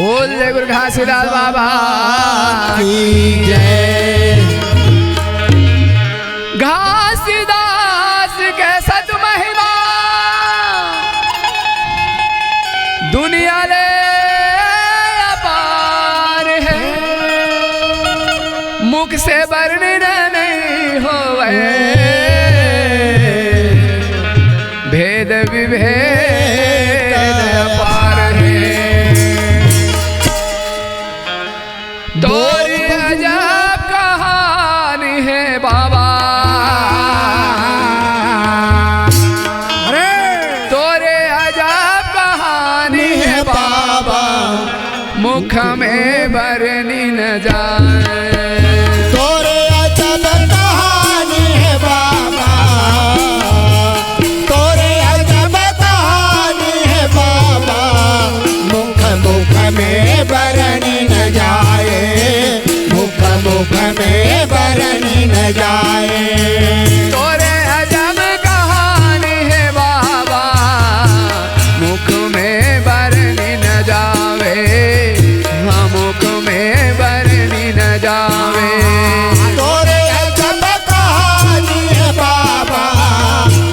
बोल जय गुरु घासीदास बाबा की जय। घासीदास के सत महिमा दुनिया ले अपार है, मुख से वर्णन नहीं होवे, भेद विभेद अपार है। तोरी अजब कहानी है बाबा, तोरे अजब कहानी है बाबा, मुख में बरनी न जाए। तोरे अजब कहानी है बाबा, तोरे अजब कहानी है बाबा, मुख मुख में बरनी न जाए, मुख मुख में बरनी न जाए। तोरे अजब कहानी है बाबा, मुख में बरनी न जावे, हाँ मुख में बरनी न जावे। तोरे अजब कहानी है बाबा,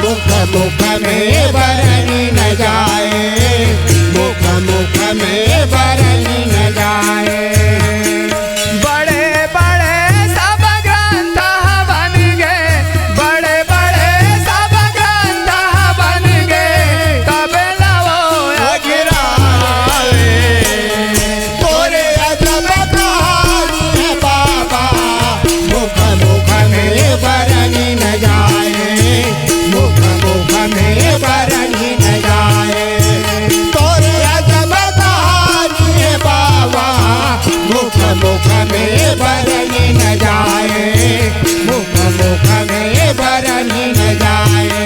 मुख मुख में बरनी न जाए, मुख मुख में बरनी न जाए। बड़े बड़े सब ग्रंथ बन गए, बड़े बड़े सब ग्रंथ बन गए, तब लवो अगिरावे। तोरे अजब कहानी है बाबा, मुख मुख में बरनी न जाए, मुख मुख में बरनी न जाए। तोरे अजब कहानी है बाबा, मुख मुख में बरनी न जाए, मुख मुख में बरनी न जाए।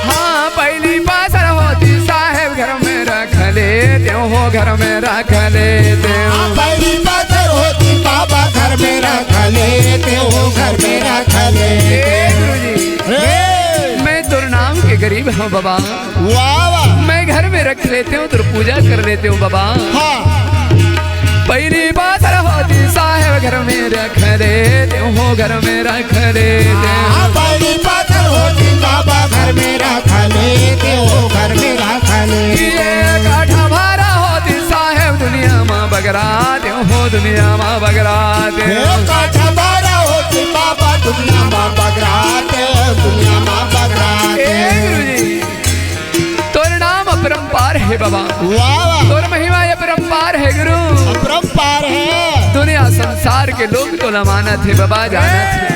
हाँ पहली बासर होती साहेब घर में रख लेते हो, घर में रख लेते हो। पहली पत्थर होती बाबा घर में रख लेते हो, घर में रख लेते गुरुजी मैं तुर नाम के गरीब हूँ बाबा, वाह वाह। मैं घर में रख लेते हूँ, तुर पूजा कर लेते हूँ बाबा। हाँ पहली बासर होती साहेब घर में रख लेते हो, घर में रख लेते हो। पहली पत्थर होती बाबा घर में रख लेते हो, घर में रख लेते। ये काठा भारा होती साहेब दुनिया माँ बगराते हो, दुनिया माँ बगराते हो। काठा बारा होती बाबा दुनिया माँ बगराते, दुनिया माँ बगराते। गुरुजी तोर नाम अपरंपार है बाबा, वाह वाह। तोर महिमा अपरंपार है गुरु। अपरंपार है। दुनिया संसार के लोग तो न माना थे बाबा, जाना थे।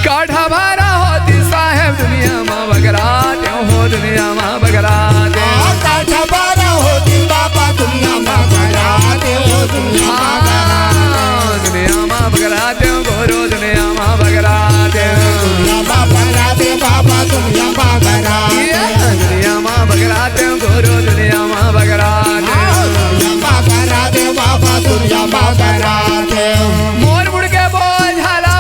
काठा भारा होती साहेब दुनिया माँ बगराते हो, दुनिया माँ बगराते। काठा बारा होती बाबा दुनिया माँ बगराते, दुनिया माँ बगराते। दुनिया माँ बगराते हो गोरो, दुनिया माँ बगराते हो। दुनिया माँ बगराते बाबा, दुनिया माँ बगराते। दुनिया माँ बगराते हो गोरो, दुनिया माँ बगराते हो। दुनिया माँ बगराते बाबा, दुनिया माँ बगराते। मोर मुड़ के बोल झाला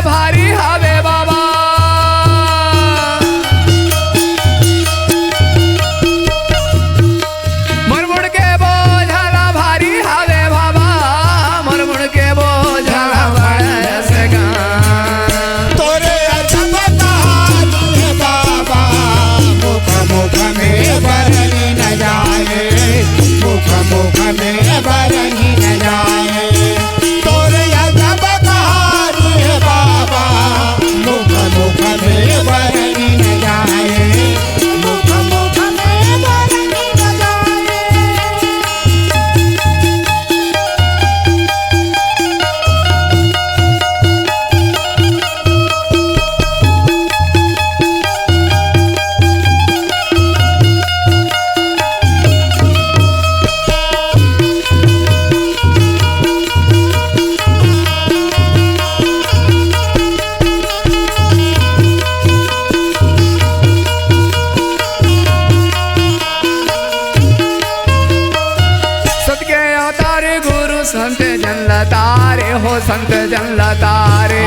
संत जन लतारे।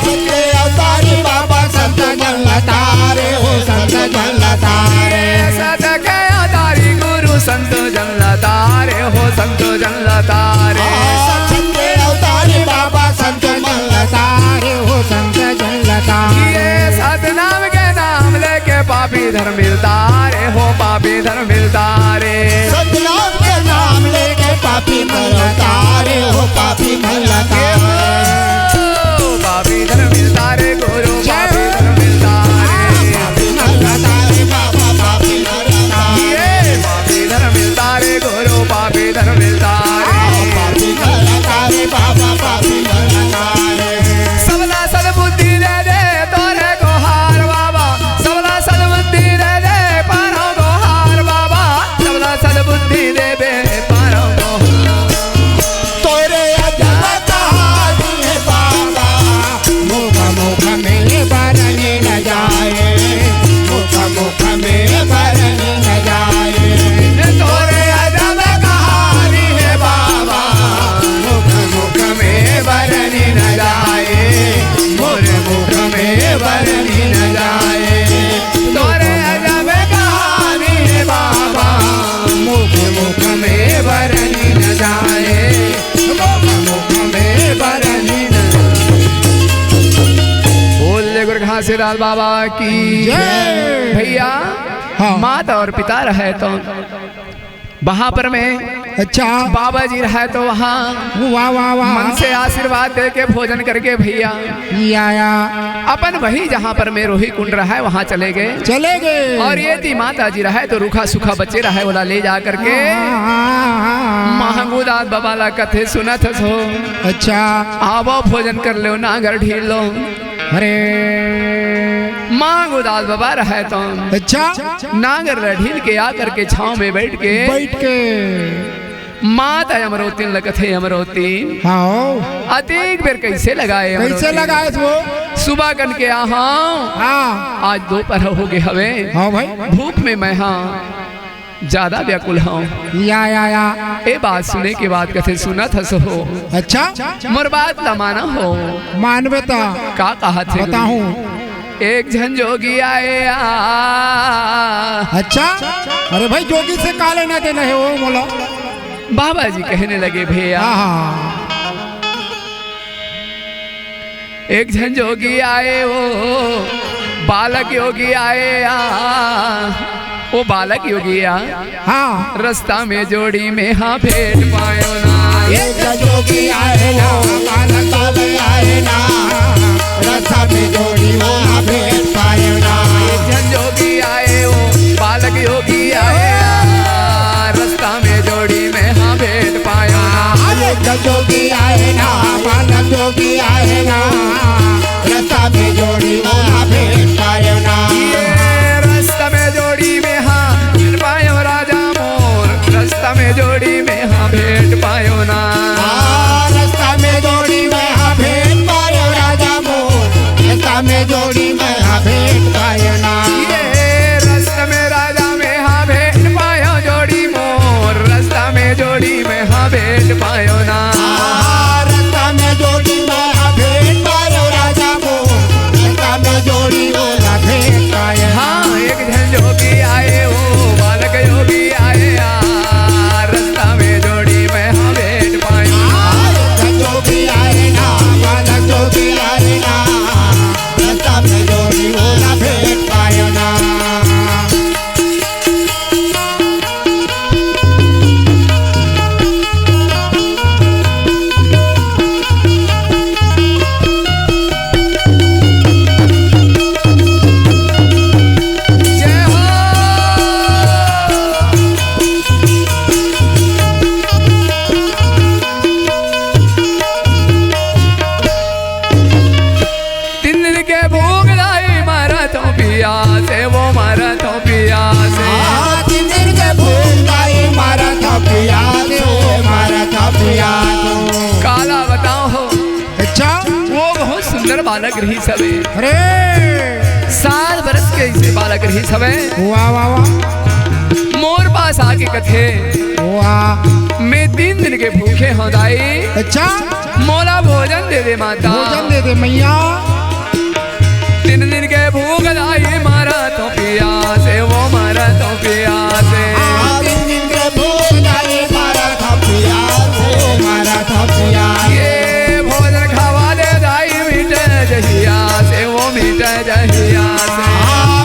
सत्य अवतारी बाबा संत जन लतारे हो संत जन लतारे। सत के अवतारी गुरु संत जन लतारे हो संत जन लतारे। सत्य अवतारी बाबा संत जन लतारे हो संत जन लतारे। ये सतनाम के नाम लेके पापी धर्म मिलता रे हो पापी धर्म मिलता रे। सतनाम के नाम लेके पापी मिलता रे हो पापी मिलता रे। पापी धर्म मिलता रे गुरु पापी धर्म मिलता रे। पापी मिलता रे बाबा पापी मिलता रे। पापी धर्म मिलता रे गुरु पापी धर्म मिलता रे। पापी मिलता रे बाबा पापी मिलता रे। सबला सद्बुद्धि दे दे तोरे को हार बाबा। सबला सद्बुद्धि दे दे पारों को हार बाबा। सबला सद्बुद्धि दे दे पारों को तोरे अजब कहानी है बाबा। मुख मुख में बरने न जाए। मुख मुख में बरने न जाए। तोरे अजब कहानी है बाबा। मुख मुख में बरनी न जाए। मोरे मुख में बरनी न जाए। तोरे अजब कहानी है बाबा। मुख मुख में बरनी न जाए। मुख मुख में बरनी न। बोल ले गुरु घासीदास बाबा की जय। भैया हाँ। माता और पिता रहे तो वहां पर में अच्छा बाबा जी रहे तो वहाँ वाह वाह वाह। मन से आशीर्वाद दे के भोजन करके भैया आया अपन वही जहाँ पर में रोही कुंड रहा है वहाँ चले गए। चले गए। और ये थी माता जी रहे तो रूखा सूखा बच्चे रहे वाला ले जा करके महंगूदास बाबा ला कथे सुनत हो। अच्छा आवो भोजन कर लो नागर ढील लो। अरे महंगूदास बाबा रहे तो अच्छा नागर ढील के आकर के छाँव में बैठ के माता अमरोती लगथे अमरोती। हाँ अतीक बेर कैसे लगाए कैसे लगाए वो। सुबह कन के हाँ आज दोपहर हो गए हवे। हाँ भाई भूख में मैं हाँ ज्यादा व्याकुल हूँ। या ए बात सुने के बाद कथे सुनत हस हो। अच्छा मोर बात ला माना हो। मानवे तो का कहा थे बताऊं। एक झन जोगी आए अच्छा अरे भाई जोगी से का लेना देना है वो बोलो। बाबा जी कहने लगे भैया एक झन जोगी आए वो बालक योगी आए वो बालक योगी हाँ रास्ता में जोड़ी में हाँ भेंट पायो ना। एक जोगी आए ना बालक योगी आए ना रास्ता में जोड़ी में भेंट पायो ना। एक झन जोगी आए वो बालक योगी आए रास्ता में जोड़ी में हाँ भेंट पायो ना। एक जोगी आए ना बालक योगी आए ना रास्ता में जोड़ी में भेंट पायो ना। ये रास्ता में जोड़ी में हाँ भेंट पायो राजा मोर। रास्ता में जोड़ी में हाँ भेंट पायो ना। रास्ता में जोड़ी में हाँ भेंट पायो राजा मोर। रास्ता में जोड़ी में हाँ भेंट पायो ना। ये रास्ता में राजा में हाँ भेंट पायो जोड़ी मोर। रास्ता में जोड़ी में हाँ भेंट पायो ना। रास्ता में जोड़ी में हाँ भेंट पायो राजा मोर। रास्ता में जोड़ी में हाँ भेंट पायो। हाँ एक झन जोगी आए वो बालक योगी आए रास्ता में जोड़ी में हाँ भेंट पायो। जोगी आए ना बालक जोगी आए ना रास्ता में जोड़ी में हाँ भेंट पायो ना। जय हो। तीन दिन के भूख लाई मारा तो पिया से वो मारा तो पिया से। तीन दिन के भूख लाई मारा था पिया दे मारा था पिया दो। काला बताओ हो। अच्छा वो बहुत सुंदर बालक रही सबे। अरे 7 बरस के ऐसे बालक रही सबे। वाह वाह वाह मोर पास आके कथे वाह मैं 3 दिन के भूखे हो दाई। अच्छा मोला भोजन दे दे माता। भोजन दे दे मैया। 3 दिन के भूख दाई मारा तो पिया से वो मारा तो पिया से। 3 दिन के भूख दाई मारा तो पिया से मारा तो पिया। ये भोजन खावा दे दाई मीठ जहिया से वो मीठ जहिया से।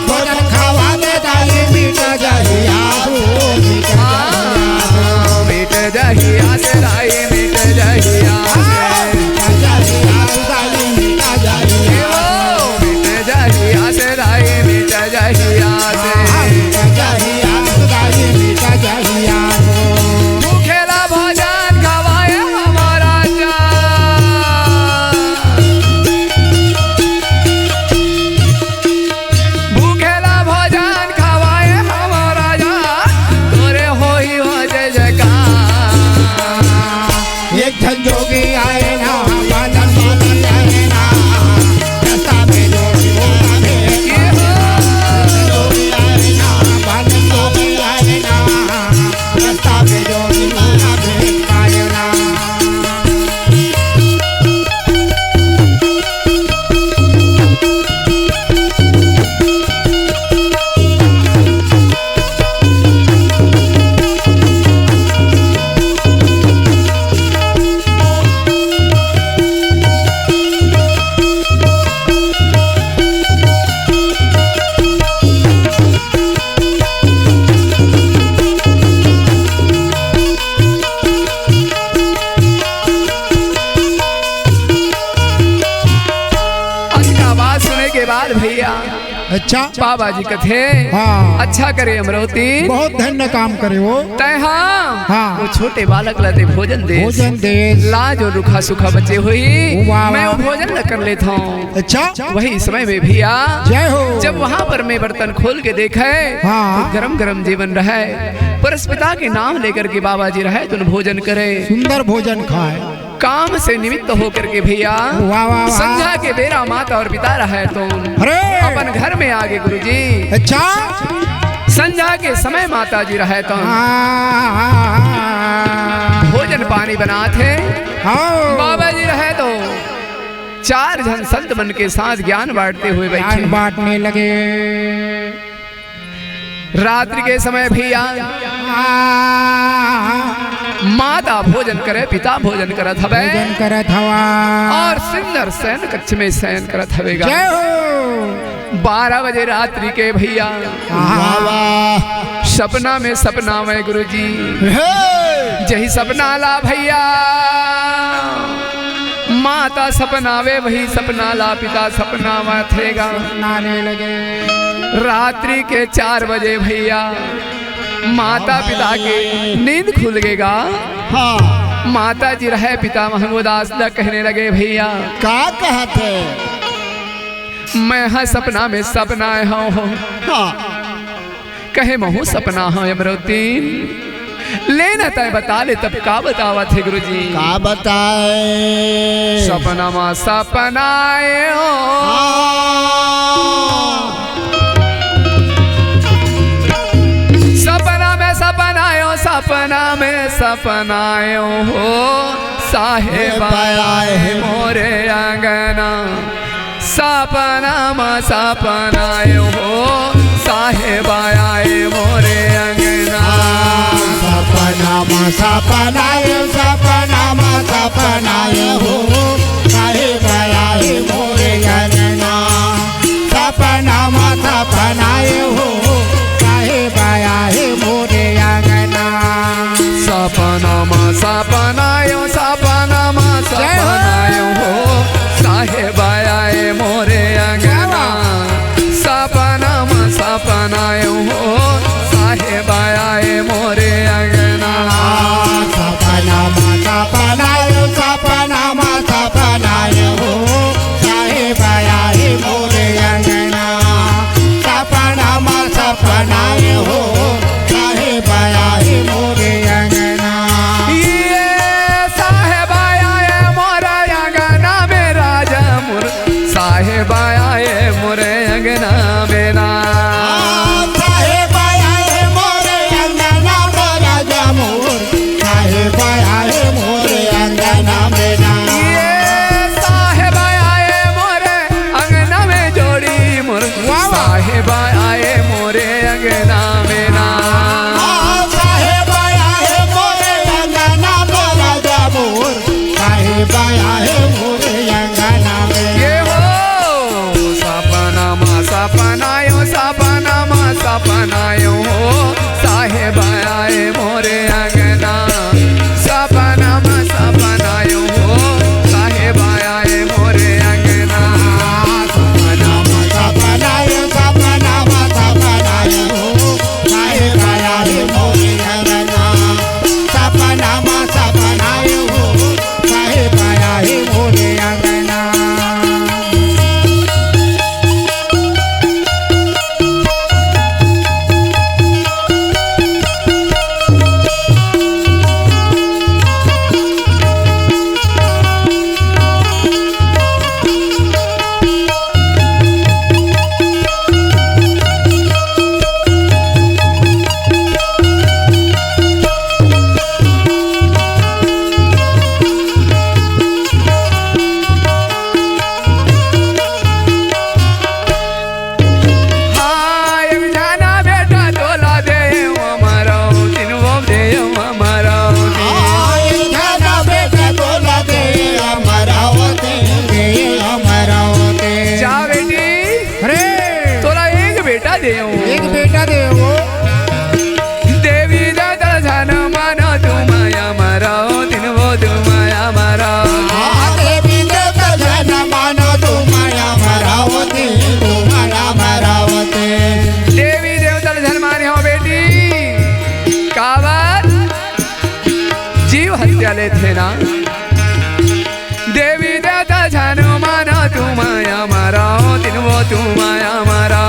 भोजन खावा दे दाई मीठ जहिया मीठ जहिया से दाई मीठ जहिया से। जहिया से दाई मीठ जहिया से। भूखेला भोजन खवाए हमारा जा। भूखेला भोजन खवाए हमारा जा। तोरे हो ही हो जय जयकार। एक धन जोगी आए ना बादल बादल आए ना रास्ता में जोगी जोगी आए ना बादल जोगी आए ना रास्ता में जोगी मारा भेंट आए ना। के बाद भैया अच्छा बाबा जी कथे हाँ अच्छा करे अमरावती बहुत धन्य काम करे वो तय। हाँ हाँ। वो छोटे बालक लाते भोजन दे भोजन दे लाज और रुखा सुखा बचे हुई वाह, मैं वो वाह। भोजन न कर लेता हूँ। अच्छा वही समय में भैया जय हो। जब वहाँ पर मैं बर्तन खोल के देखे हाँ। तो गरम गरम जीवन रहे परस्पिता के नाम लेकर के बाबा जी रहे तो भोजन करे सुंदर भोजन खाए काम से निमित्त होकर के भैया वाह वाह वाह। संध्या के बेरा माता और पिता रहे तो अरे अपन घर में आगे गुरुजी अच्छा संध्या के समय माता जी रहे तो भोजन पानी बना थे बाबा जी रहे तो 4 जन संत मन के साथ ज्ञान बांटते हुए बैठे बांटने लगे। रात्रि के समय भैया माता भोजन करे पिता भोजन करत हवे भोजन करत हवा और सुंदर शयन कक्ष में शयन करत हवेगा। जय हो। 12 बजे रात्रि के भैया सपना में सपना में गुरुजी जही सपना ला भैया माता सपनावे वही सपना ला पिता सपना माथेगा। नाने लगे रात्रि के 4 बजे भैया माता पिता की नींद खुल गएगा। हाँ माता जी रहे पिता महमूदास कहने लगे भैया क्या कहते मैं हाँ सपना में सपना हो हाँ कहे महू सपना हो अमरावती लेना तय बता ले तब का बतावा थे गुरुजी का बताए सपना मा सपनाए हो सपना में सपनायो हो साहेब आए मोरे आंगना सपना में सपनायो हो साहेब आए मोरे आंगना सपना में सपनायो हो साहेब आए मोरे आंगना सपना में सपनायो हो साहेब आए मोरे आंगना सपना मा सपनायो हो साहेब आए मोरे आंगना सपना मा सपनायो हो साहेब आए मोरे आंगना सपना मा सपनायो हो साहेब आए मोरे आंगना सपना मा सपनायो हो साहेब आए मोरे आंगना साहेब आए मोरे अंगना में राजा मुर साहेब आए मोरे अंगना में ना साहेब आए मोरे अंगना में ना। साहेब आया है मोरे अंगना में राजा मोर, साहेब आया है मोरे अंगना में। ये हो सपनायो सपनायो हो साहेब आए मोरे अंगना। सपनायो हो साहेब आए मोरे अंगना। सपनायो हो साहेब आया है मोरे अंगना। सपनायो हो साहेब आया है मोरे अंगना। एक बेटा दे वो देवी दर्शन मानो तुमाया मारा दिन वो तुमाया मारा। देवी दर्शन मानो तुमाया मरावती, तुमाया मरावती। देवी देव दर्शन माने हो बेटी कावर जीव हत्या ले थे ना। देवी देव दर्शन मानो तुमाया मारा दिन वो तुमाया मारा।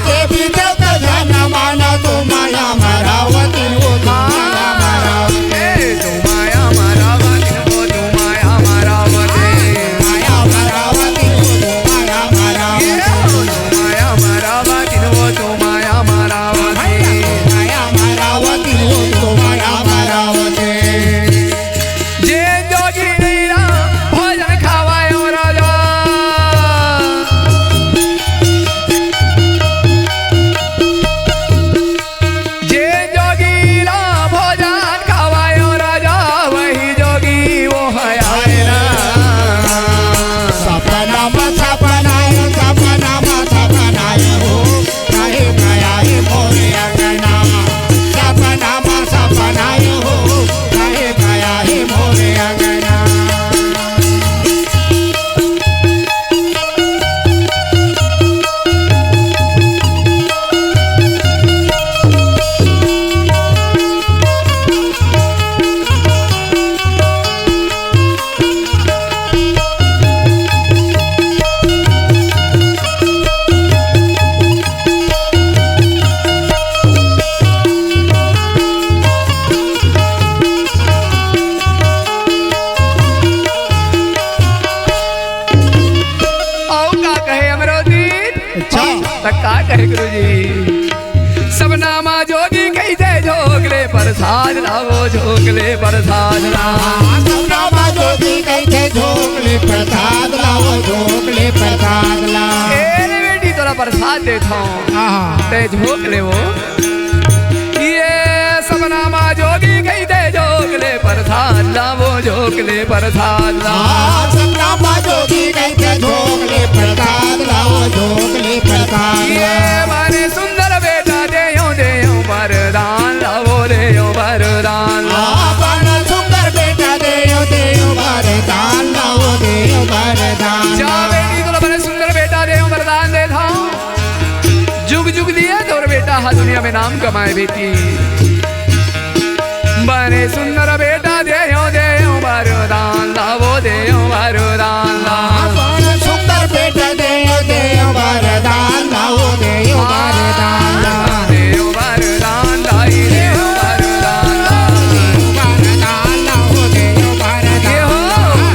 देवी देवता धन माना तुमाया मरावती, वो तुमाया मरावती। तुमाया मरावती वो तुमाया मरावती। माया मरावती वो तुमाया मरावती। तुमाया मरावती वो तुमाया मरावती। माया मरावती वो तुमाया मरावती। जे जोगी नीरा भोजन खावायो राजा। जे जोगी रा भोजन खावायो राजा, वही जोगी वो है आए ना। सपनायो हो साहेब आया है मोरे अंगना। सपनायो हो साहेब आया है मोरे अंगना। का कहे गुरु जी सबनामा जोगी कहते झोंकले प्रसाद लाओ झोंकले प्रसाद लाओ। सबनामा जोगी कहते झोंकले प्रसाद लाओ झोंकले प्रसाद लाओ। एरे बेटी तोरा प्रसाद देता हूँ ते झोंकले वो। ये सबनामा जोगी कहते झोंकले प्रसाद लाओ झोंकले प्रसाद लाओ। सबनामा जोगी कहते झोंकले प्रसाद लाओ झोंकले प्रसाद। ये माने सुंदर बेटा देयो देयो वरदान लाओ देयो वरदान लाओ। बड़ा सुंदर बेटा देयो देयो वरदान लाओ देयो वरदान। जा बेटी तो बड़े सुंदर बेटा देयो वरदान देता हूँ। जुग जुग दिया तो बेटा हा दुनिया में नाम कमाए बेटी। बड़े सुंदर बेटा देयो देयो वरदान लाओ देयो वरदान लाओ। बड़ा सुंदर बेटा देयो देयो वरदान लाओ देयो वरदान लाओ। देयो वरदान लाई देयो वरदान लाओ। वरदान लाओ देयो वरदान। ये हो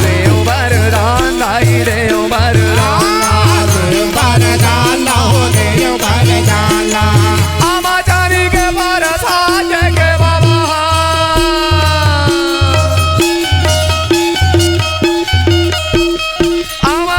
देयो वरदान लाई देयो वरदान लाओ। वरदान लाओ देयो वरदान लाओ। आमाचारी के बरसात के बाबा आमा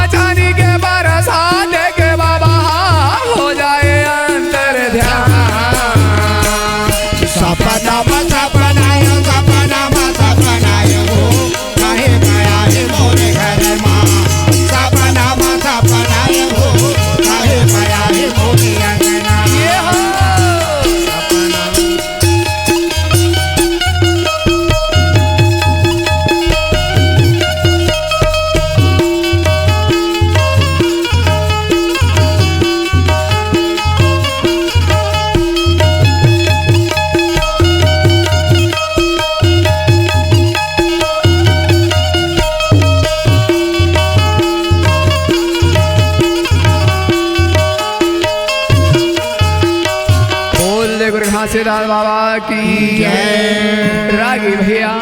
तुलसीदास बाबा की जय। रागी भैया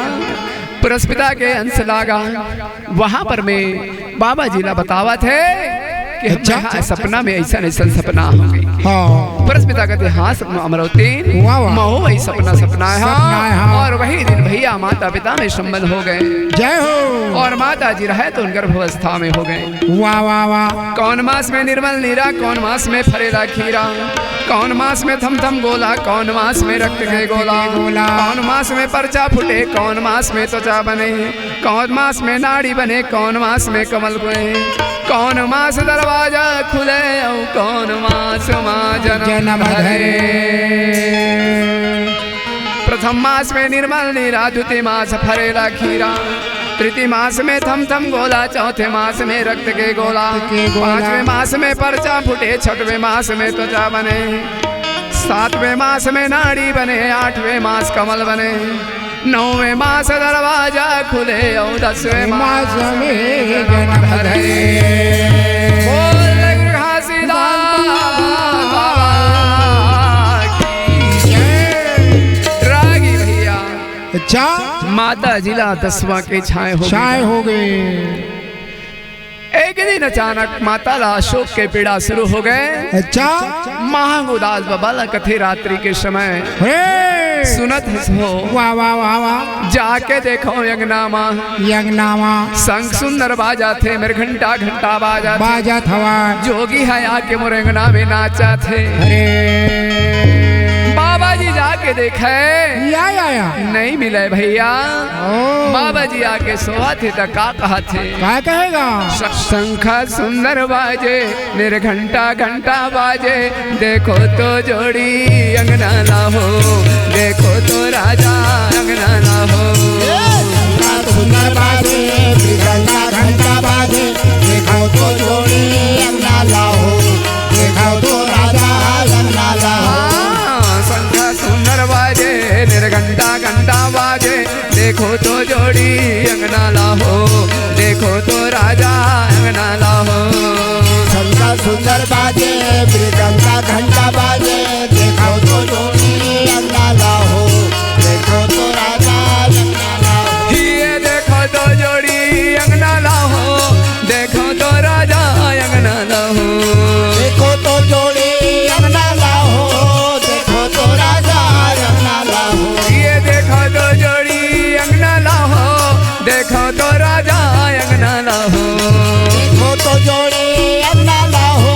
पुरस्पिता के अंश लागा वहां पर मैं बाबा जी ला बतावा थे कि हम सपना में ऐसा ऐसा सपना होंगे। हाँ पुरस्पिता कहते हाँ सपना अमरवती वाह वाह। महो वही सपना सपना है हाँ। और वही दिन भैया माता पिता में संबंध हो गए जय हो। और माता जी रहे तो गर्भावस्था में हो गए। वाह वाह वाह। कौन मास में निर्मल नीरा, कौन मास में फरेला खीरा, कौन मास में थम थम गोला, कौन मास में रक्त के गोला, कौन मास में पर्चा फूटे, कौन मास में त्वचा बने, कौन मास में नाड़ी बने, कौन मास में कमल बने, कौन मास दरवाजा खुले और कौन मास माँ जन्म धरे। प्रथम मास में निर्मल नीरा, द्वितीय मास फरेला खीरा, तृतीय मास में थम थम गोला, चौथे मास में रक्त के गोला, पांचवें मास में पर्चा फूटे, छठवें मास में त्वचा बने, सातवें मास में नाड़ी बने, आठवें मास कमल बने, नौवें मास दरवाजा खुले और 10वें मास में जन्म धरे। बोल घासीदास बाबा की जय। रागी भैया अच्छा माता जिला 10वां के छाए हो गए। एक दिन अचानक माता ला अशोक के पीड़ा शुरू हो गए। अच्छा महागुदास बाबा ला कथे रात्रि के समय सुनत हो। वाह वाह वाह वाह। जाके देखो यज्ञनामा यज्ञनामा संग सुंदर बाजा थे, मेरे घंटा घंटा बाजा थवा जोगी है आके मोरंगना में नाचा थे। अरे बाबा जी जाके देखे या नहीं मिले भैया। बाबा जी आके सोआ थे तो का कहा थे, क्या कहेगा? शंखा सुंदर बाजे, मेरे घंटा घंटा बाजे, देखो तो जोड़ी अंगना ला हो, देखो तो राजा अंगना ला हो। सुंदर बाजे घंटा घंटा बाजे, देखो तो जोड़ी अंगना ला हो, देखो तो राजा अंगना ला हो। शंखा सुंदर बाजे, मेरे घंटा घंटा बाजे, देखो तो जोड़ी अंगना ला हो, देखो तो राजा अंगना ला हो। शंखा सुंदर बाजे घंटा घंटा बाजे, देखो तो जोड़ी अंगना ला हो, देखो तो राजा अंगना ला हो। ये देखो तो जोड़ी अंगना ला हो, देखो तो राजा अंगना ला हो, देखो तो जोड़ी अंगना ला हो, देखो तो राजा अंगना ला हो। ये देखो तो जोड़ी अंगना ला हो, देखो तो राजा अंगना ला हो। देखो तो जोड़ी अंगना ला हो,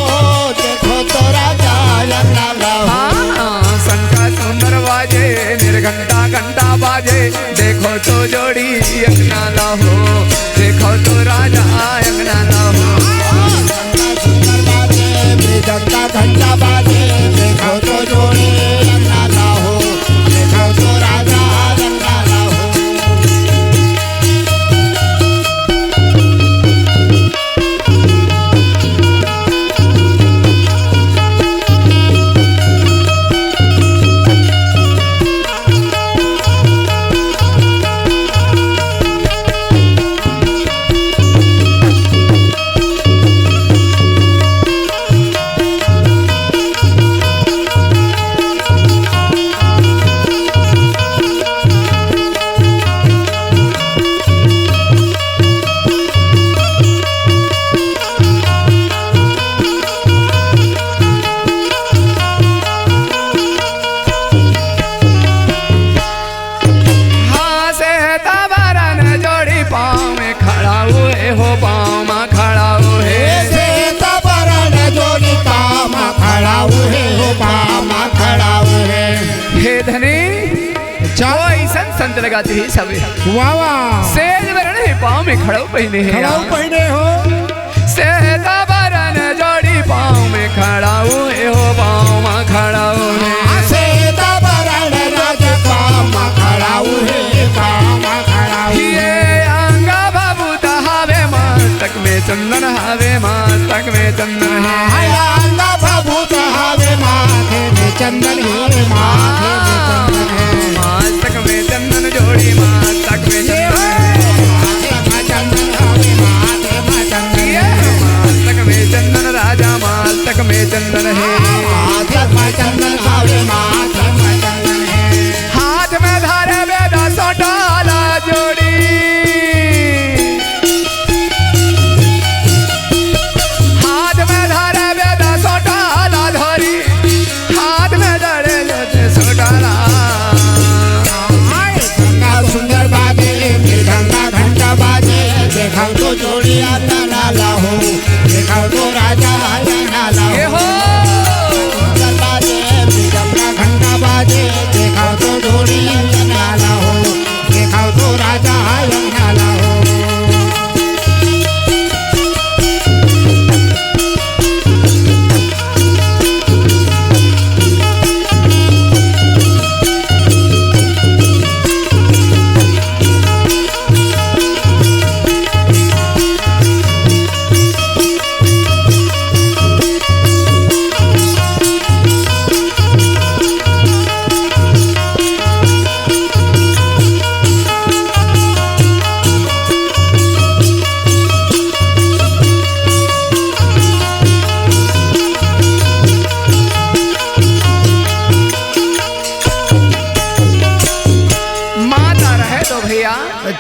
देखो तो राजा अंगना ला हो। हाँ शंखा सुंदर बाजे, मेरे घंटा घंटा बाजे, देखो तो जोड़ी अंगना ला हो, देखो तो राजा अंगना ला हो। सुंदर बाजे घंटा घंटा बाजे, देखो तो जोड़ी अंगना ला हो, देखो तो राजा अंगना ला हो। संत लगाते ही सबे वाह वाह। सेज वरण है पाँव में खड़ाऊ पहने है, खड़ाऊ पहने हो। सेता वरण जोड़ी पाँव में खड़ाऊ है हो, पाँव में खड़ाऊ है। सेता वरण राज पाँव में खड़ाऊ है, पाँव में खड़ाऊ। ये अंगा बाबू हावे मस्तक में चंदन, हावे मस्तक में चंदन है। अंगा बाबू हावे माथे में चंदन है, माथे में चंदन है। मस्तक में चंदन जोड़ी, मस्तक में मस्तक में चंदन, राजा मस्तक में चंदन है। चंदन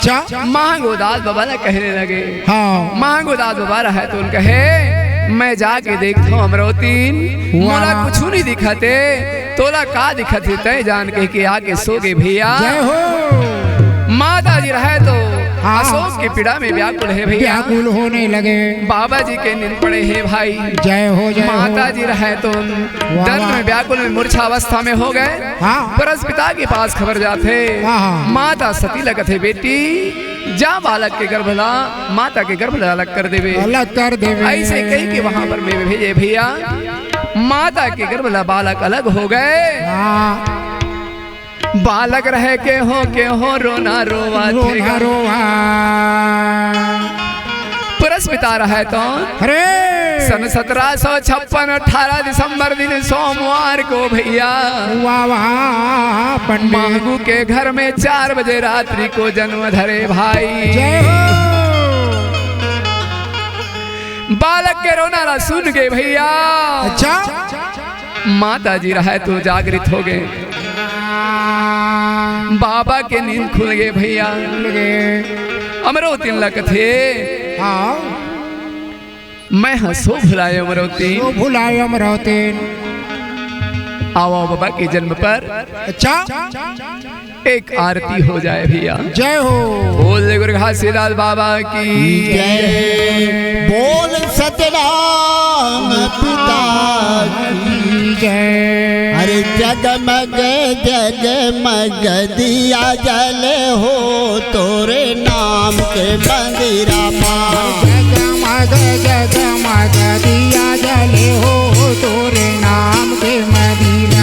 अच्छा महागोदास बाबा ने कहने लगे। हाँ महागोदास बाबा रहे तो उनका है मैं जाके देखता हूँ अमरोतीन मोला कुछ नहीं दिखते तोला का दिखते तय जान के आके सो गए भैया। जय हो। माता जी रहे तो हाँ। अशोक की पीड़ा में व्याकुल है भैया। व्याकुल होने लगे। बाबा जी के नींद पड़े हैं भाई। जय हो जय माता हो। जी रहे तो दर्द में व्याकुल में मूर्छा अवस्था में हो गए। हाँ। परस पिता के पास खबर जाते हाँ। माता सती लगते बेटी जा बालक के गर्भ ला माता के गर्भ ला अलग कर देवे अलग कर देवे। ऐसे कही के वहां पर मैं भेजे भैया। माता के गर्भ ला बालक अलग हो गए। हाँ। बालक रहे के हो रोना रोवा रोना रोवा। पुरस पिता रहे तो अरे सन 1756 18 दिसंबर दिन सोमवार को भैया वाह वाह पंडित। मांगू के घर में 4 बजे रात्रि को जन्म धरे भाई। जय हो। बालक के रोना ला सुन गए भैया। अच्छा माता जी रहे तो जागृत हो गए। बाबा के नींद खुल गए भैया। अमरोतीन लक थे। हाँ। मैं हंसो भुलाए अमरोतीन। तो भुलाए अमरोतीन। आओ बाबा के जन्म पर अच्छा एक आरती हो जाए भैया। जय हो। बोल गुरु घासीदास बाबा की जय। बोल सतराम पिता की जय। अरे जगमग जगमग दिया जल हो तोरे नाम के मंदिरा माँ। जगमग जगमग दिया जल हो तोरे नाम के मंदिरा।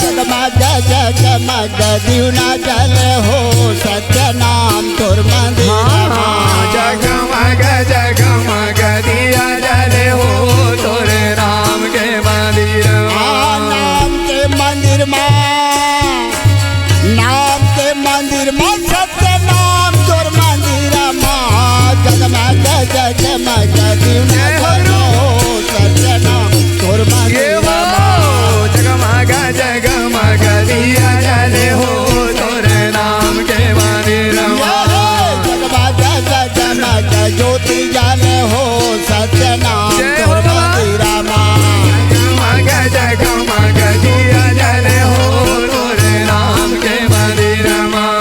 जगमग जगमग दिया जल हो सत्य नाम तोर मंदिरा। जगमग जगमग दिया जल हो तोरे नाम के मंदिर। नाम के मंदिर माँ नाम के मंदिर माँ सत्य नाम तोर मंदिर माँ। जगमग जगमग दिया जल हो सत्य नाम तोर मंदिर माँ। जगमग जगमग दिया जल हो तोरे नाम के मंदिर। जगमग जगमग ज्योति जल हो सत्य नाम तोर मंदिर माँ। जगमग जगमग दिया जल हो तोरे नाम के मंदिर माँ।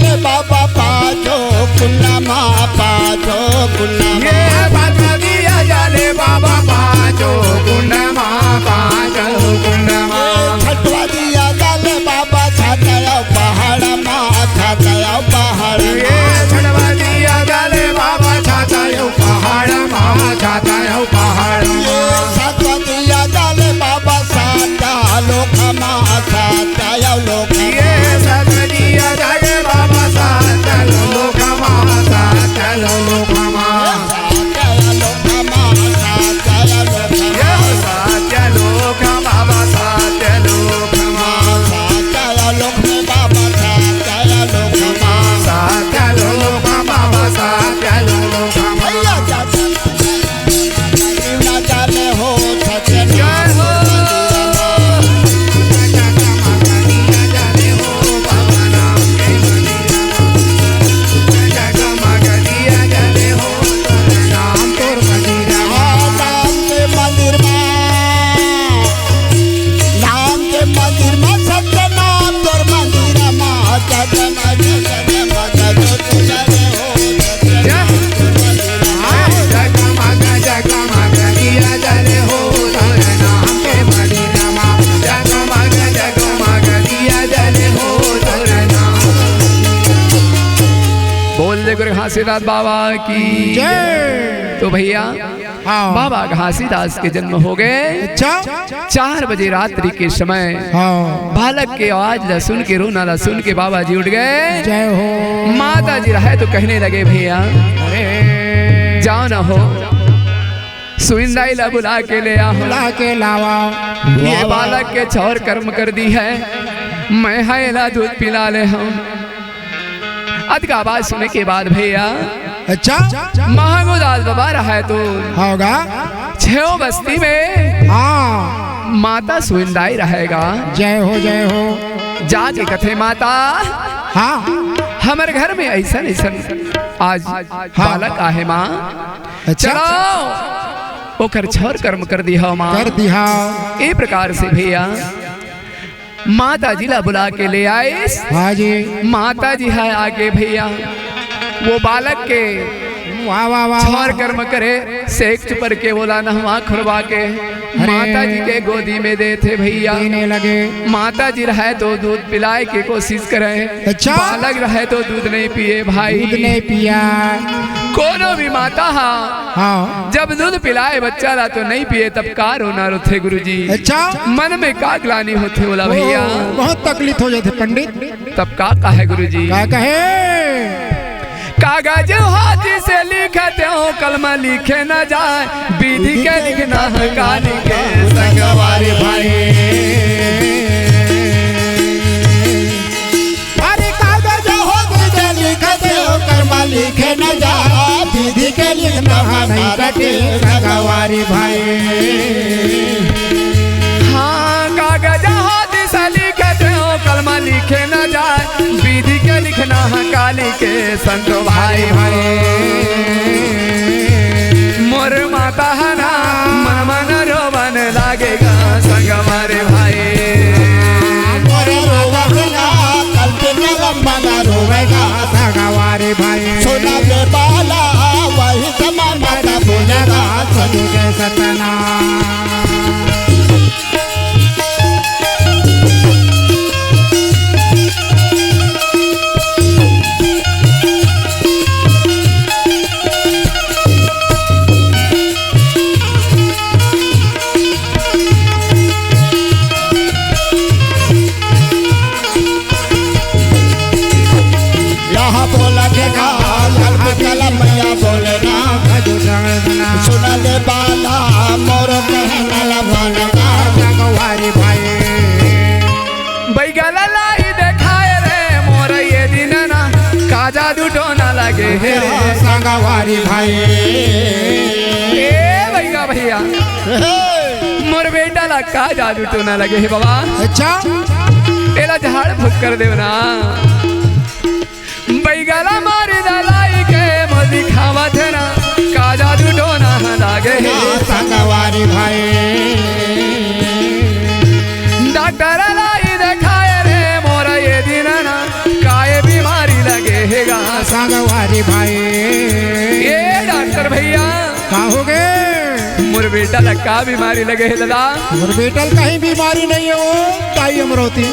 जाले बाबा पाछो कुन्नमा पाछो कुन्नमा ये बाजा दिया जाले बाबा पाँचो कुंडमा पाँचो कुंडमा छठवा दिया जाले बाबा छाताया पहाड़ मा छाताया पहाड़ ये छठवा दिया जाले बाबा छाता यो पहाड़ मा छाता यो पहाड़ ये सातवा दिया जाले बाबा साता लोकमा साताया लोकमा ये सब दिया जाले बाबा साता लोकमा साता लोकमा साताया लोकमा साताया लोकमा सात्या लोक बाबा सात्या लोकमा साताया लोक में बाबा साताया लोकमा सात्या लोक बाबा सात्या लोकमा भैया जाता ना जाने हो सजना जय हो दिया जाले हो बाबा नाम के मंदिरा जगमग दिया जाले हो नाम तोर मंदिरा नाम के मंदिर में सत्य नाम तोर मंदिर में जगमग जगमग ज्योति हो जगमग जगमग दिया जाले हो नाम के मंदिरा जगमग जगमग दिया जाले हो नाम बोल दे गुरु घासीदास बाबा की तो भैया बाबा घासीदास के जन्म हो गए 4 बजे रात्रि के समय बालक के आवाज ला सुन के रोना ला सुन के बाबा जी उठ गए जय हो माता जी रहे तो कहने लगे भैया जाओ ना हो सुविंदाई ला बुला के ले आओ के लावा ये बालक के छौर कर्म कर दी है मैं है ला दूध पिला ले हम अद का आवाज सुनने के बाद भैया अच्छा महागोदास बाबा रहा है तो होगा 6 बस्ती में हाँ माता सुविंदाई रहेगा जय हो जाके कथे माता हाँ हमारे घर में ऐसा आज बालक आहे माँ अच्छा चलो ओकर छौर कर्म कर दिया माँ कर दिया ए प्रकार से भैया माता जी ला बुला के ले आए हाँ जी माता जी है आगे भैया वो बालक के वाह वाह वाह छौर कर्म करे सेक पर के बोला नहवा खुरवा के माता जी के गोदी में दे थे भैया देने लगे माता जी रहे तो दूध पिलाए की कोशिश करे अच्छा। बालक रहे तो दूध नहीं पिए भाई दूध नहीं पिया कोनो भी माता हाँ जब दूध पिलाए बच्चा ला तो नहीं पिए तब का रोना रोथे गुरुजी अच्छा मन में का ग्लानी होते बोला भैया बहुत तकलीफ हो जाते पंडित तब का कहे गुरुजी क्या कहे कागज हाथ से लिखते हो कलमा लिखे न जाए विधि के लिखना है काली के संगवारी भाई अरे कागज हाथ से लिखते हो कलमा लिखे न जाए विधि के लिखना है संगवारी भाई हाँ कागज हाथ से लिखते हो कलमा लिखे न जाए विधि के लिखना है काली के संत भाई भाई मोर माता है ना मन मन रोवन लागेगा संग हमारे भाई मोर रोवना कल के लंबा रोवेगा संगवारी भाई सोना के बाला वही समान माता बोलेगा सदु के सतना सुना ले बाला मोर कहना भनका संगवारी भाई बैगला लाई देखाए रे मोर ये दिन ना काजा दुटो ना लगे हे संगवारी भाई ए बैगा भैया मोर बेटा ला काजा दुटो ना लगे हे बाबा अच्छा एला झाड़ फूक कर देव ना बैगला मारी दलाई के मोदी खावा थे ना काजा दुटो ना लागे हे संगवारी भाई डॉक्टर लाई देखाए रे मोर ये दिन ना काय बीमारी लगे गंगवारी भाई। ये डॉक्टर भैया का हो गए? मोर बेटा लक्का बीमारी लगे है दादा। मोर बेटल कहीं बीमारी नहीं है वो ताई अमरोती।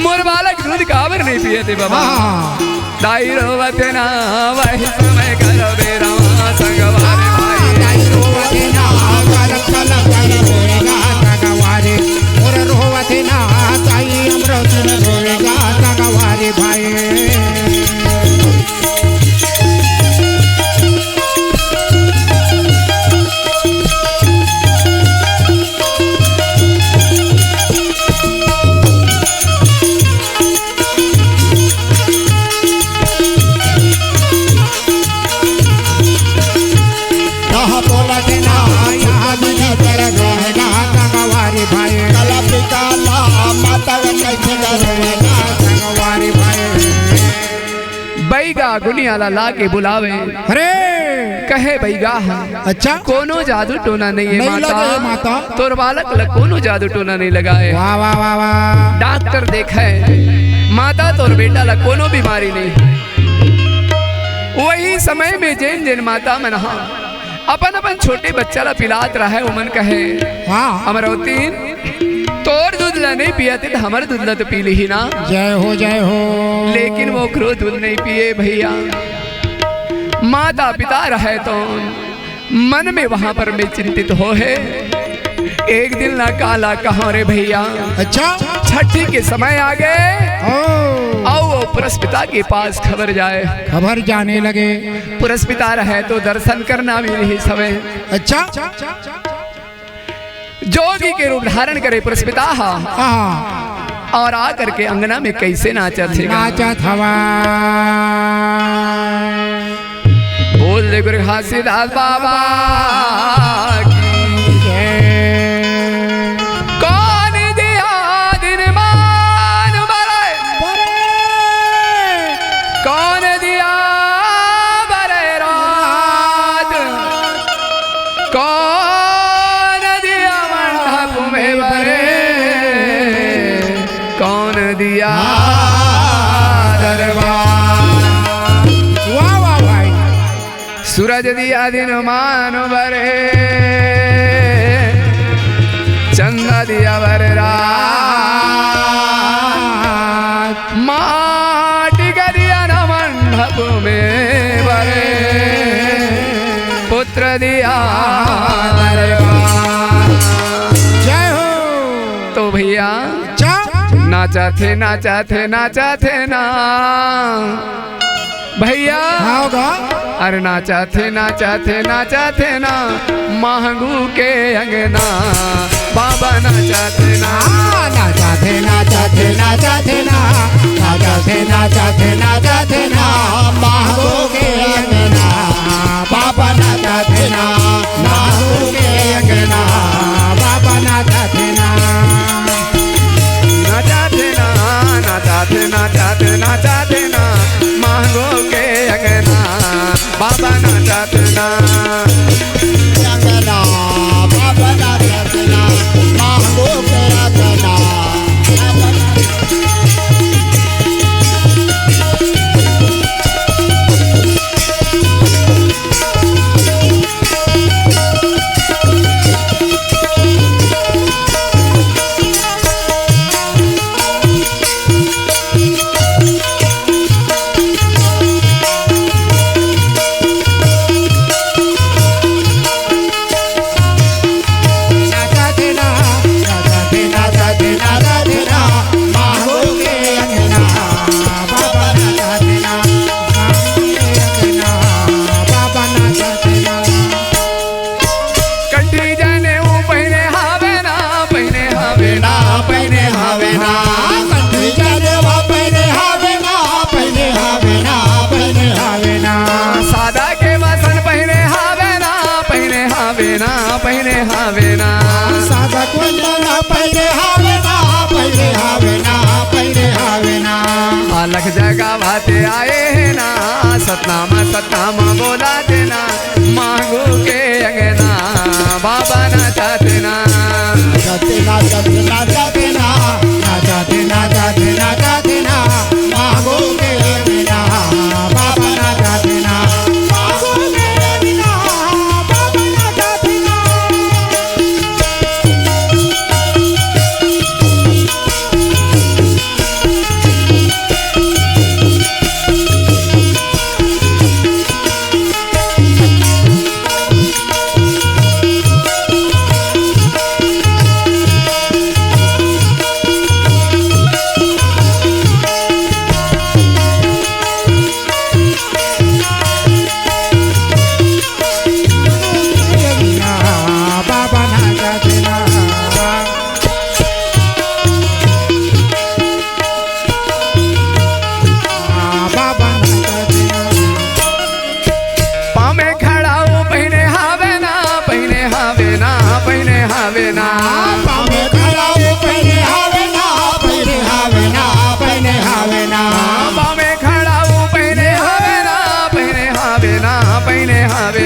मोर बालक दूध काबर नहीं पिए थे बाबा। हाँ दाई रोवते ना वही समय करो बेरा संगवारी भाई। दाई रोवते ना कल कल रोएगा गंगवारी। मोर रोवते ना ताई अमरोती न रोएगा गंगवारी भाई। बैगा गुनियाला ला के बुलावे। अरे कहे बैगा अच्छा कोनो जादू टोना नहीं है नहीं लगे है माता। तोर बालक कोनो जादू टोना नहीं लगाए। वाह वाह वाह वाह। डॉक्टर देखे माता तोर बेटा ला कोनो बीमारी नहीं। वही समय में जैन जैन माता मनहा अपन अपन छोटे बच्चा ला पिलात रहा है। उमन कहे हाँ अमरवती तोर दूध ला नहीं पिया थे तो हमार दूध ला तो पी ली ही ना। जय हो जय हो। लेकिन वो क्रो दूध नहीं पिए भैया। माता पिता रहे तो मन में वहां पर मैं चिंतित हो है। एक दिन ना काला कहाँ रे भैया। अच्छा छठी के समय आ गए। ओ आओ वो पुरस्पिता के पास खबर जाए। खबर जाने लगे। पुरस्पिता रहे तो दर्शन करना भी नहीं समय। अच्छा जोगी के रूप धारण करे पुरस्पिता हाँ और आकर के अंगना में कैसे नाचा थे। नाचा थवा। बोल दे गुरु घासीदास बाबा की जय। कौन दिया दिन मान बरे कौन दिया बरे रात कौन दिया मंडप में बरे कौन दिया दरबार। वाह वाह भाई। सूरज दिया दिन मान बरे चंदा दिया बर रात माटी का दिया न मंडप में बरे पुत्र दिया दरबार। जय हो। तो भैया नाचा थे नाचा थे नाचा थे ना भैया। हाँ होगा। अरे नाचा थे नाचा थे नाचा थे ना मांगू के अंगना बाबा नाचा थे ना। नाचा थे नाचा थे नाचा थे ना नाचा थे नाचा थे नाचा थे ना मांगू के अंगना बाबा नाचा थे ना मांगू के अंगना बाबा नाचा थे ना। नाचा थे ना नाचा थे नाचा थे नाचा थे ना मांगो के अंगना बाबा नाचा थे ना। अंगना बाबा नाचा थे ना मांगू के अंगना। पहने हावे ना सादा कोंडा पहने हावे ना पहने हावे ना पहने हावे ना। अलग जगह भाते आए हैं ना सतनामा बोला देना मांगू के अंगना बाबा ना चाहते ना। चाहते ना चाहते ना चाहते ना चाहते ना चाहते ना चाहते ना मांगू के अंगना बाबा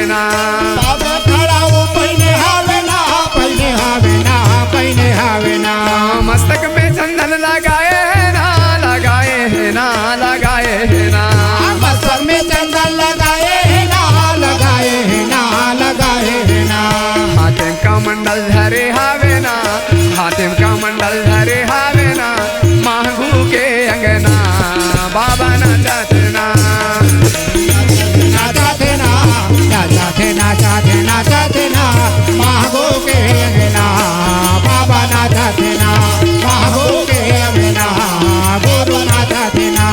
है ना। बाबा खड़ा वो पहने हावे ना, पहने हावे ना, पहने हावे ना। मस्तक में चंदन लगाए है ना, लगाए है ना, लगाए है ना। मस्तक में चंदन लगाए है ना, लगाए है ना, लगाए है ना। हाथ का मंडल धरे हावे ना, हाथ का मंडल धरे हावे ना। महगू के अंगना बाबा नाचते ना, नाचते ना, नाचते नाचते नाचते ना। महगो के अंगना बाबा नाचते ना, महगो के अंगना गुरु नाचते ना।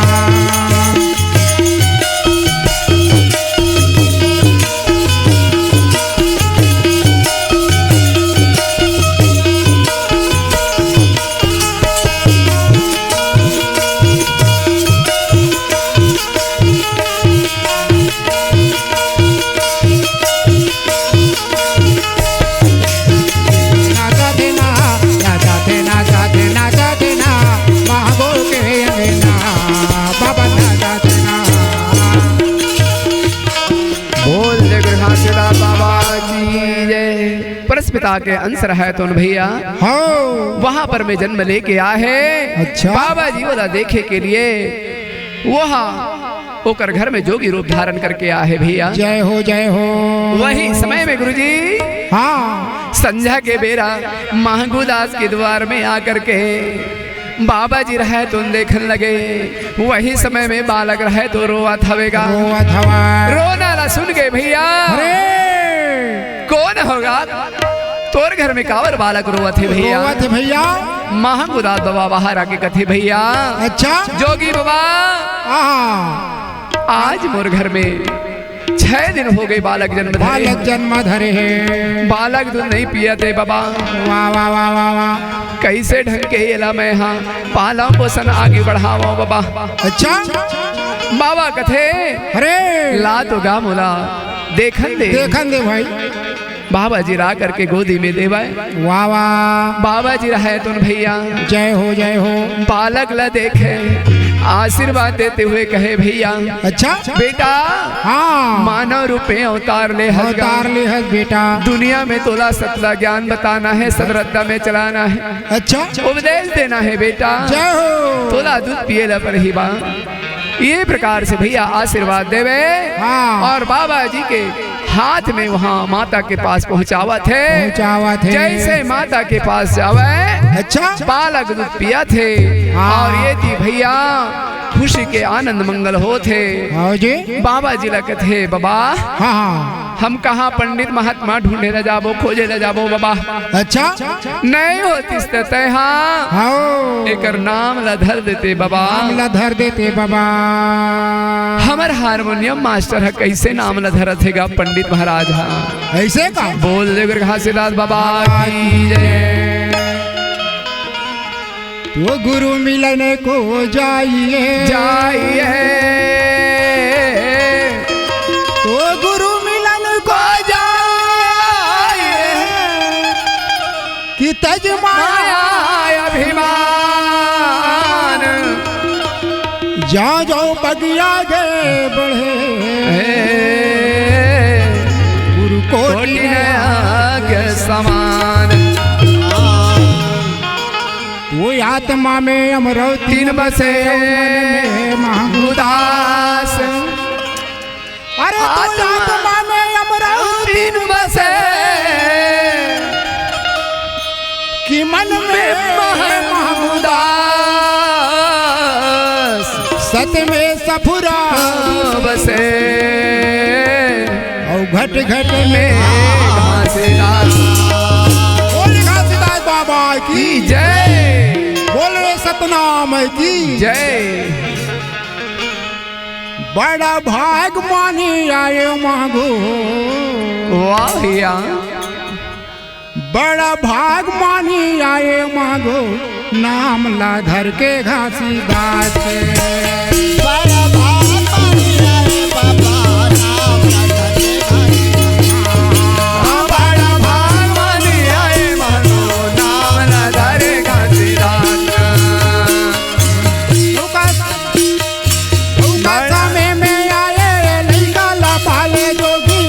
पिता के अंश है तो भैया वहां पर मैं जन्म लेके आए है। अच्छा। बाबा जी वाला देखे के लिए वहाँ होकर घर में जोगी रूप धारण करके आए है भैया। जय हो जय हो। वही समय में गुरुजी हाँ संध्या के बेरा महंगूदास के द्वार में आकर के बाबा जी रहे तो देखने लगे। वही समय में बालक रहे तो रोआ थवेगा, रोना ला सुन के भैया कौन होगा तोर घर में कावर बालक रोवत है भैया। भैया महंगूदास बाबा बाहर आके कथे भैया अच्छा जोगी बाबा आज मोर घर में 6 दिन हो गए बालक जन्म धरे है। बालक दूध नहीं पिया थे बाबा। वाह वाह वाह वाह वाह। कैसे ढंग के एला मैं हाँ पाला पोषण आगे बढ़ावा बाबा। अच्छा बाबा कथे अरे ला तो गा मोला देखन दे भाई। बाबा जी रा करके गोदी में देवाए। वाह वाह। बाबा जी रहे तो भैया जय हो जय हो। बालक ला देखे आशीर्वाद देते हुए कहे भैया अच्छा बेटा हाँ मानव रूपे अवतार ले बेटा। दुनिया में तोला सतला ज्ञान बताना है, सदरद्दा में चलाना है, अच्छा उपदेश देना है बेटा। जय हो। तोला दूध पिए पर ही बा ये प्रकार से भैया आशीर्वाद देवे। हाँ। और बाबा जी के हाथ में वहाँ माता के पास पहुँचावा थे। जैसे माता के पास जावे अच्छा बालक दूध पिया थे। हाँ। और ये थी भैया खुशी के आनंद मंगल हो थे। जी बाबा जी लगे थे बाबा हाँ हम कहाँ पंडित महात्मा ढूंढे न जाबो खोजे न जाबो बाबा। अच्छा नहीं होती हाँ एक नाम ला धर देते बाबा। नाम ला धर देते बाबा। हमार हारमोनियम मास्टर है कैसे नाम ला धरत है पंडित महाराज हाँ ऐसे का बोल दे घासीदास बाबा की जय। तो गुरु मिलने को जाइए तो गुरु मिलन को जाइए कि तज माया अभिमान जाओ जाओ बगिया गए बढ़े गुरु कोटि के समान। वो आत्मा में अमरौती बसे महंगूदास। अरे आत्मा में अमरौती बसे कि मन में महंगूदास। सत में सफुरा बसे और घट घट में घासीदास। बोल घासीदास बाबा की जय। बोल रे सतनाम की जय। बड़ा भाग मानी आए मांगो वाहिया बड़ा भाग मानी आए मांगो नाम ला धर के घासीदास। बड़ा भाग मानी आए बाबा नाम ला धर के घासीदास। बड़ा भाग मानी आए मांगो नाम ला धर घासीदास। समय में आए लड़का ला पाले जोगी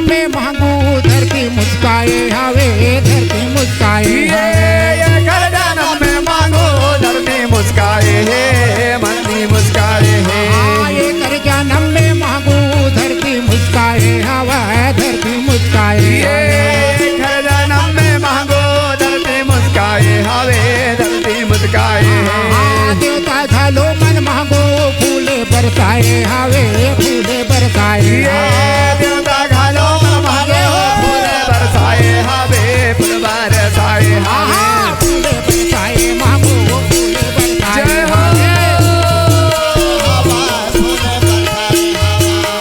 में मांगू धरती मुस्काए हवे धरती मुस्काए ये कर जन्म में मांगो धरती मुस्काए है मंदी मुस्काए है ये कर जन्म में मांगू धरती मुस्काए हवा धरती मुस्काए ये कर जन्म में मांगो धरती मुस्काए हवे धरती मुस्काए देवता झालो मन मांगो फूले बरसाए हवे फूले बरसाए देवता घालो मांगे हो फूल बरसाए हवे फूल बरसाए फूले बरसाए मांगो फूले बरसाए जय हो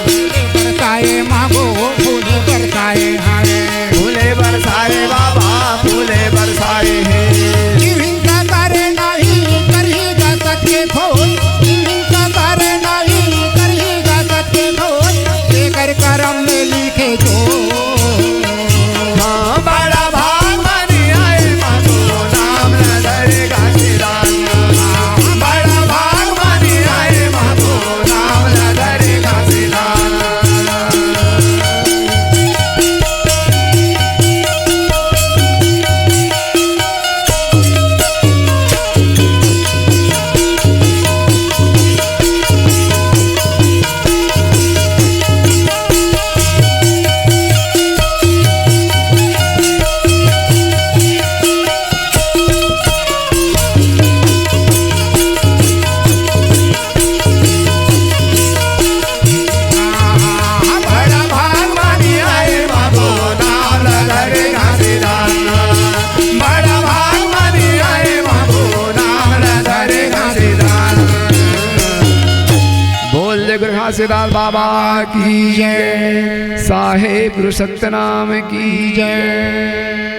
फूले बरसाए मांगो फूले बरसाए हवे फूले बरसाए बाबा फूले बरसाए है हिंसा करे नहीं करेगा सत्य खोज हिंसा करे नहीं करेगा सत्य खोज कर करम में लिखे जो हाँ बड़ा भाग मानी आए मानो नाम न धरेगा सिरान बड़ा भाग मानी आए मानो नाम न धरेगा सिरान बड़ा भाग मानी आए बाबो नाम न धरेगा सिरान बड़ा भाग मानी आए बाबो नाम न धरेगा सिरान बोल जय गुरु घासीदास बाबा की जय साहेब गुरु सत्यनाम की जय।